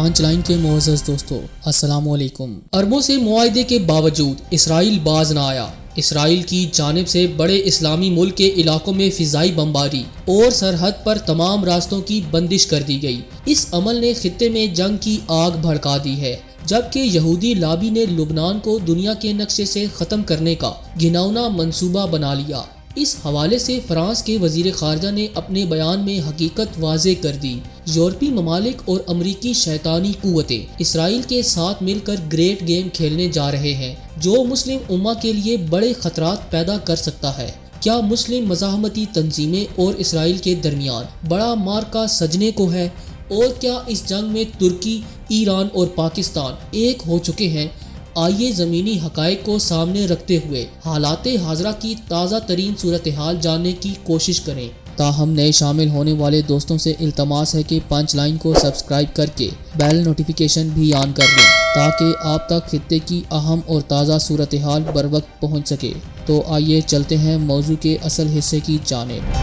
پانچ لائن کے معزز دوستو السلام علیکم۔ اربوں سے معاہدے کے باوجود اسرائیل باز نہ آیا۔ اسرائیل کی جانب سے بڑے اسلامی ملک کے علاقوں میں فضائی بمباری اور سرحد پر تمام راستوں کی بندش کر دی گئی۔ اس عمل نے خطے میں جنگ کی آگ بھڑکا دی ہے، جبکہ یہودی لابی نے لبنان کو دنیا کے نقشے سے ختم کرنے کا گھناؤنا منصوبہ بنا لیا۔ اس حوالے سے فرانس کے وزیر خارجہ نے اپنے بیان میں حقیقت واضح کر دی۔ یورپی ممالک اور امریکی شیطانی قوتیں اسرائیل کے ساتھ مل کر گریٹ گیم کھیلنے جا رہے ہیں، جو مسلم امہ کے لیے بڑے خطرات پیدا کر سکتا ہے۔ کیا مسلم مزاحمتی تنظیمیں اور اسرائیل کے درمیان بڑا معرکہ سجنے کو ہے؟ اور کیا اس جنگ میں ترکی، ایران اور پاکستان ایک ہو چکے ہیں؟ آئیے زمینی حقائق کو سامنے رکھتے ہوئے حالات حاضرہ کی تازہ ترین صورتحال جاننے کی کوشش کریں۔ تاہم نئے شامل ہونے والے دوستوں سے التماس ہے کہ پانچ لائن کو سبسکرائب کر کے بیل نوٹیفیکیشن بھی آن کر لیں تاکہ آپ تک خطے کی اہم اور تازہ صورتحال بر وقت پہنچ سکے۔ تو آئیے چلتے ہیں موضوع کے اصل حصے کی جانب۔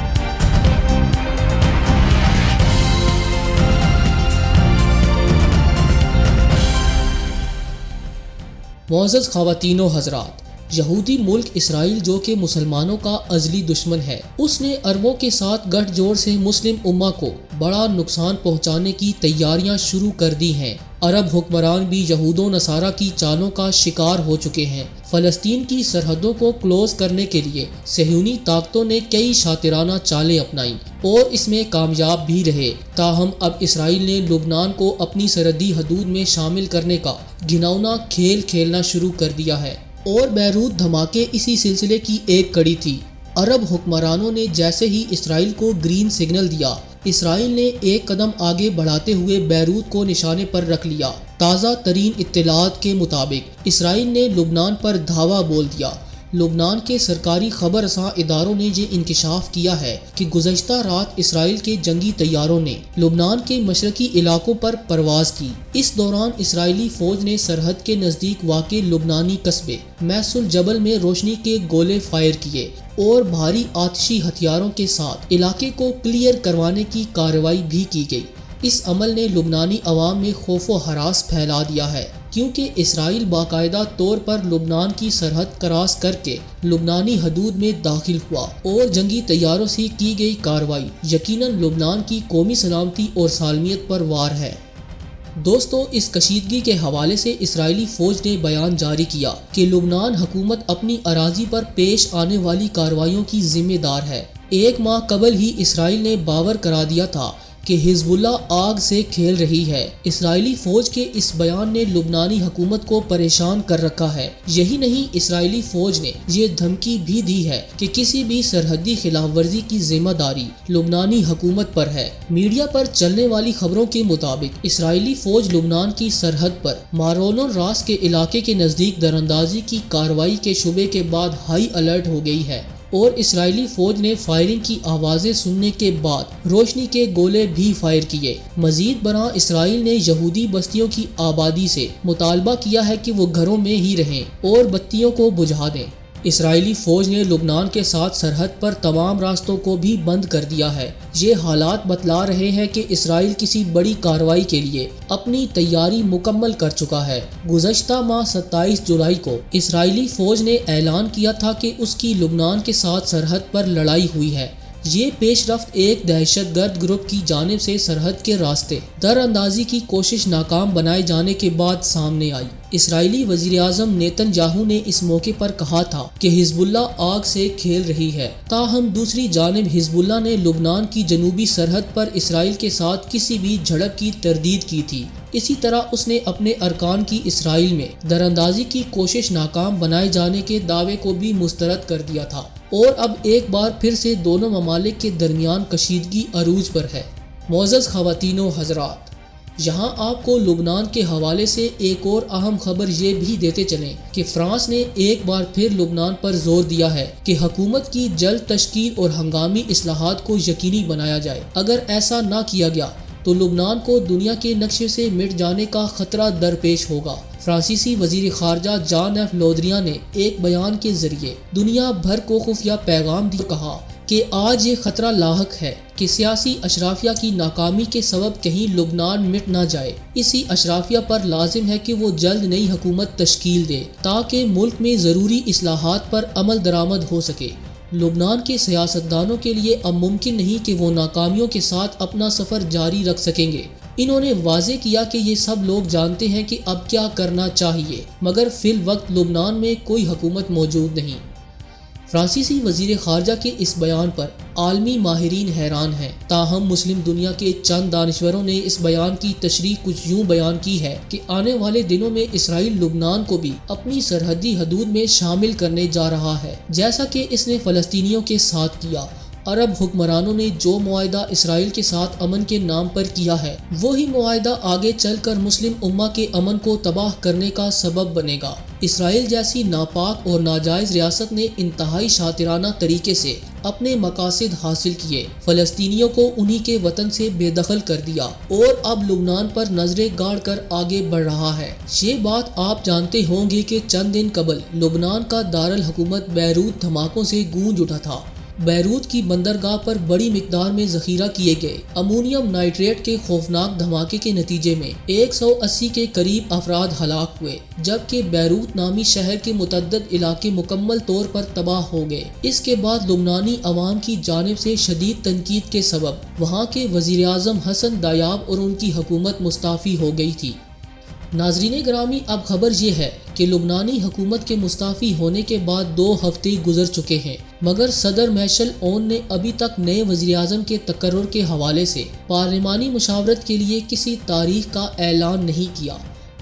معزز خواتین و حضرات، یہودی ملک اسرائیل جو کہ مسلمانوں کا ازلی دشمن ہے، اس نے عربوں کے ساتھ گٹھ جوڑ سے مسلم امہ کو بڑا نقصان پہنچانے کی تیاریاں شروع کر دی ہیں۔ عرب حکمران بھی یہود و نصارہ کی چالوں کا شکار ہو چکے ہیں۔ فلسطین کی سرحدوں کو کلوز کرنے کے لیے صہیونی طاقتوں نے کئی شاطرانہ چالیں اپنائیں اور اس میں کامیاب بھی رہے۔ تاہم اب اسرائیل نے لبنان کو اپنی سرحدی حدود میں شامل کرنے کا گھناؤنا کھیل کھیلنا شروع کر دیا ہے، اور بیروت دھماکے اسی سلسلے کی ایک کڑی تھی۔ عرب حکمرانوں نے جیسے ہی اسرائیل کو گرین سگنل دیا، اسرائیل نے ایک قدم آگے بڑھاتے ہوئے بیروت کو نشانے پر رکھ لیا۔ تازہ ترین اطلاعات کے مطابق اسرائیل نے لبنان پر دھاوا بول دیا۔ لبنان کے سرکاری خبر رساں اداروں نے یہ انکشاف کیا ہے کہ گزشتہ رات اسرائیل کے جنگی طیاروں نے لبنان کے مشرقی علاقوں پر پرواز کی۔ اس دوران اسرائیلی فوج نے سرحد کے نزدیک واقع لبنانی قصبے میس الجبل میں روشنی کے گولے فائر کیے اور بھاری آتشی ہتھیاروں کے ساتھ علاقے کو کلیئر کروانے کی کارروائی بھی کی گئی۔ اس عمل نے لبنانی عوام میں خوف و ہراس پھیلا دیا ہے، کیونکہ اسرائیل باقاعدہ طور پر لبنان کی سرحد کراس کر کے لبنانی حدود میں داخل ہوا اور جنگی طیاروں سے کی گئی کارروائی یقیناً لبنان کی قومی سلامتی اور سالمیت پر وار ہے۔ دوستو، اس کشیدگی کے حوالے سے اسرائیلی فوج نے بیان جاری کیا کہ لبنان حکومت اپنی اراضی پر پیش آنے والی کارروائیوں کی ذمہ دار ہے۔ ایک ماہ قبل ہی اسرائیل نے باور کرا دیا تھا کہ حزب اللہ آگ سے کھیل رہی ہے۔ اسرائیلی فوج کے اس بیان نے لبنانی حکومت کو پریشان کر رکھا ہے۔ یہی نہیں، اسرائیلی فوج نے یہ دھمکی بھی دی ہے کہ کسی بھی سرحدی خلاف ورزی کی ذمہ داری لبنانی حکومت پر ہے۔ میڈیا پر چلنے والی خبروں کے مطابق اسرائیلی فوج لبنان کی سرحد پر مارون الراس کے علاقے کے نزدیک دراندازی کی کارروائی کے شبے کے بعد ہائی الرٹ ہو گئی ہے، اور اسرائیلی فوج نے فائرنگ کی آوازیں سننے کے بعد روشنی کے گولے بھی فائر کیے۔ مزید برآں اسرائیل نے یہودی بستیوں کی آبادی سے مطالبہ کیا ہے کہ وہ گھروں میں ہی رہیں اور بتیوں کو بجھا دیں۔ اسرائیلی فوج نے لبنان کے ساتھ سرحد پر تمام راستوں کو بھی بند کر دیا ہے۔ یہ حالات بتلا رہے ہیں کہ اسرائیل کسی بڑی کارروائی کے لیے اپنی تیاری مکمل کر چکا ہے۔ گزشتہ ماہ 27 جولائی کو اسرائیلی فوج نے اعلان کیا تھا کہ اس کی لبنان کے ساتھ سرحد پر لڑائی ہوئی ہے۔ یہ پیش رفت ایک دہشت گرد گروپ کی جانب سے سرحد کے راستے در اندازی کی کوشش ناکام بنائے جانے کے بعد سامنے آئی۔ اسرائیلی وزیر اعظم نیتن یاہو نے اس موقع پر کہا تھا کہ حزب اللہ آگ سے کھیل رہی ہے۔ تاہم دوسری جانب حزب اللہ نے لبنان کی جنوبی سرحد پر اسرائیل کے ساتھ کسی بھی جھڑپ کی تردید کی تھی۔ اسی طرح اس نے اپنے ارکان کی اسرائیل میں دراندازی کی کوشش ناکام بنائے جانے کے دعوے کو بھی مسترد کر دیا تھا، اور اب ایک بار پھر سے دونوں ممالک کے درمیان کشیدگی عروج پر ہے۔ معزز خواتین و حضرات، یہاں آپ کو لبنان کے حوالے سے ایک اور اہم خبر یہ بھی دیتے چلیں کہ فرانس نے ایک بار پھر لبنان پر زور دیا ہے کہ حکومت کی جلد تشکیل اور ہنگامی اصلاحات کو یقینی بنایا جائے۔ اگر ایسا نہ کیا گیا تو لبنان کو دنیا کے نقشے سے مٹ جانے کا خطرہ درپیش ہوگا۔ فرانسیسی وزیر خارجہ جان ایف لودریان نے ایک بیان کے ذریعے دنیا بھر کو خفیہ پیغام دیا، کہا کہ آج یہ خطرہ لاحق ہے کہ سیاسی اشرافیہ کی ناکامی کے سبب کہیں لبنان مٹ نہ جائے۔ اسی اشرافیہ پر لازم ہے کہ وہ جلد نئی حکومت تشکیل دے تاکہ ملک میں ضروری اصلاحات پر عمل درآمد ہو سکے۔ لبنان کے سیاستدانوں کے لیے اب ممکن نہیں کہ وہ ناکامیوں کے ساتھ اپنا سفر جاری رکھ سکیں گے۔ انہوں نے واضح کیا کہ یہ سب لوگ جانتے ہیں کہ اب کیا کرنا چاہیے، مگر فی الوقت لبنان میں کوئی حکومت موجود نہیں۔ فرانسیسی وزیر خارجہ کے اس بیان پر عالمی ماہرین حیران ہیں، تاہم مسلم دنیا کے چند دانشوروں نے اس بیان کی تشریح کچھ یوں بیان کی ہے کہ آنے والے دنوں میں اسرائیل لبنان کو بھی اپنی سرحدی حدود میں شامل کرنے جا رہا ہے، جیسا کہ اس نے فلسطینیوں کے ساتھ کیا۔ عرب حکمرانوں نے جو معاہدہ اسرائیل کے ساتھ امن کے نام پر کیا ہے، وہی معاہدہ آگے چل کر مسلم امہ کے امن کو تباہ کرنے کا سبب بنے گا۔ اسرائیل جیسی ناپاک اور ناجائز ریاست نے انتہائی شاطرانہ طریقے سے اپنے مقاصد حاصل کیے، فلسطینیوں کو انہی کے وطن سے بے دخل کر دیا اور اب لبنان پر نظریں گاڑ کر آگے بڑھ رہا ہے۔ یہ بات آپ جانتے ہوں گے کہ چند دن قبل لبنان کا دارالحکومت بیروت دھماکوں سے گونج اٹھا تھا۔ بیروت کی بندرگاہ پر بڑی مقدار میں ذخیرہ کیے گئے امونیم نائٹریٹ کے خوفناک دھماکے کے نتیجے میں 180 کے قریب افراد ہلاک ہوئے، جبکہ بیروت نامی شہر کے متعدد علاقے مکمل طور پر تباہ ہو گئے۔ اس کے بعد لبنانی عوام کی جانب سے شدید تنقید کے سبب وہاں کے وزیر اعظم حسن دیاب اور ان کی حکومت مستعفی ہو گئی تھی۔ ناظرین گرامی، اب خبر یہ ہے کہ لبنانی حکومت کے مستعفی ہونے کے بعد 2 ہفتے گزر چکے ہیں، مگر صدر میشل اون نے ابھی تک نئے وزیر اعظم کے تقرر کے حوالے سے پارلیمانی مشاورت کے لیے کسی تاریخ کا اعلان نہیں کیا۔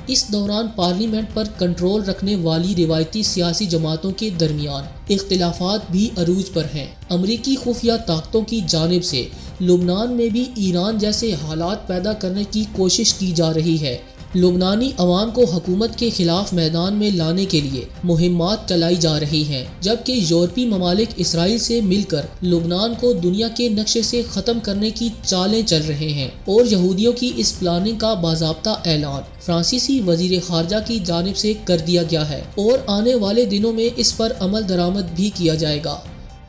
اس دوران پارلیمنٹ پر کنٹرول رکھنے والی روایتی سیاسی جماعتوں کے درمیان اختلافات بھی عروج پر ہیں۔ امریکی خفیہ طاقتوں کی جانب سے لبنان میں بھی ایران جیسے حالات پیدا کرنے کی کوشش کی جا رہی ہے۔ لبنانی عوام کو حکومت کے خلاف میدان میں لانے کے لیے مہمات چلائی جا رہی ہیں، جبکہ یورپی ممالک اسرائیل سے مل کر لبنان کو دنیا کے نقشے سے ختم کرنے کی چالیں چل رہے ہیں، اور یہودیوں کی اس پلاننگ کا باضابطہ اعلان فرانسیسی وزیر خارجہ کی جانب سے کر دیا گیا ہے اور آنے والے دنوں میں اس پر عمل درآمد بھی کیا جائے گا۔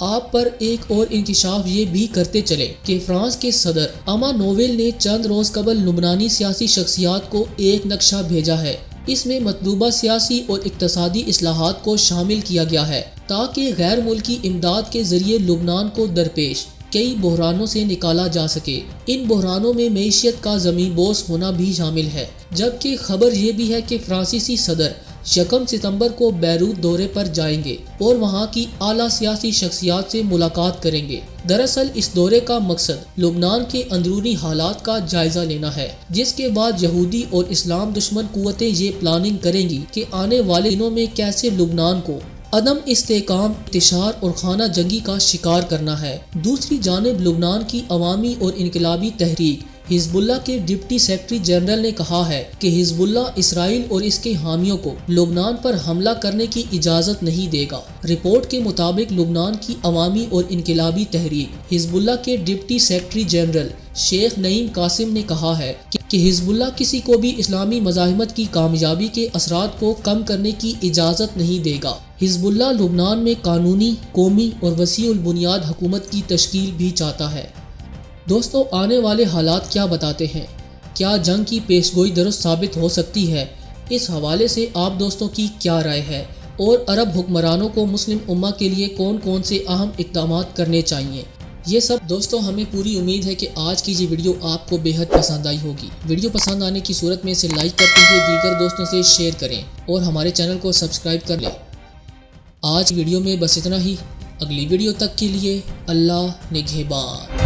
آپ پر ایک اور انکشاف یہ بھی کرتے چلے کہ فرانس کے صدر امانویل نے چند روز قبل لبنانی سیاسی شخصیات کو ایک نقشہ بھیجا ہے۔ اس میں مطلوبہ سیاسی اور اقتصادی اصلاحات کو شامل کیا گیا ہے تاکہ غیر ملکی امداد کے ذریعے لبنان کو درپیش کئی بحرانوں سے نکالا جا سکے۔ ان بحرانوں میں معیشت کا زمین بوس ہونا بھی شامل ہے، جبکہ خبر یہ بھی ہے کہ فرانسیسی صدر 1 ستمبر کو بیروت دورے پر جائیں گے اور وہاں کی اعلیٰ سیاسی شخصیات سے ملاقات کریں گے۔ دراصل اس دورے کا مقصد لبنان کے اندرونی حالات کا جائزہ لینا ہے، جس کے بعد یہودی اور اسلام دشمن قوتیں یہ پلاننگ کریں گی کہ آنے والے دنوں میں کیسے لبنان کو عدم استحکام، انتشار اور خانہ جنگی کا شکار کرنا ہے۔ دوسری جانب لبنان کی عوامی اور انقلابی تحریک حزب اللہ کے ڈپٹی سیکرٹری جنرل نے کہا ہے کہ حزب اللہ اسرائیل اور اس کے حامیوں کو لبنان پر حملہ کرنے کی اجازت نہیں دے گا۔ رپورٹ کے مطابق لبنان کی عوامی اور انقلابی تحریک حزب اللہ کے ڈپٹی سیکرٹری جنرل شیخ نعیم قاسم نے کہا ہے کہ حزب اللہ کسی کو بھی اسلامی مزاحمت کی کامیابی کے اثرات کو کم کرنے کی اجازت نہیں دے گا۔ حزب اللہ لبنان میں قانونی، قومی اور وسیع البنیاد حکومت کی تشکیل بھی چاہتا ہے۔ دوستو، آنے والے حالات کیا بتاتے ہیں؟ کیا جنگ کی پیشگوئی درست ثابت ہو سکتی ہے؟ اس حوالے سے آپ دوستوں کی کیا رائے ہے؟ اور عرب حکمرانوں کو مسلم امہ کے لیے کون کون سے اہم اقدامات کرنے چاہیے؟ یہ سب دوستو ہمیں پوری امید ہے کہ آج کی یہ ویڈیو آپ کو بے حد پسند آئی ہوگی۔ ویڈیو پسند آنے کی صورت میں اسے لائک کرتے ہوئے دیگر دوستوں سے شیئر کریں اور ہمارے چینل کو سبسکرائب کر لیں۔ آج ویڈیو میں بس اتنا ہی۔ اگلی ویڈیو تک کے لیے اللہ نگہبان۔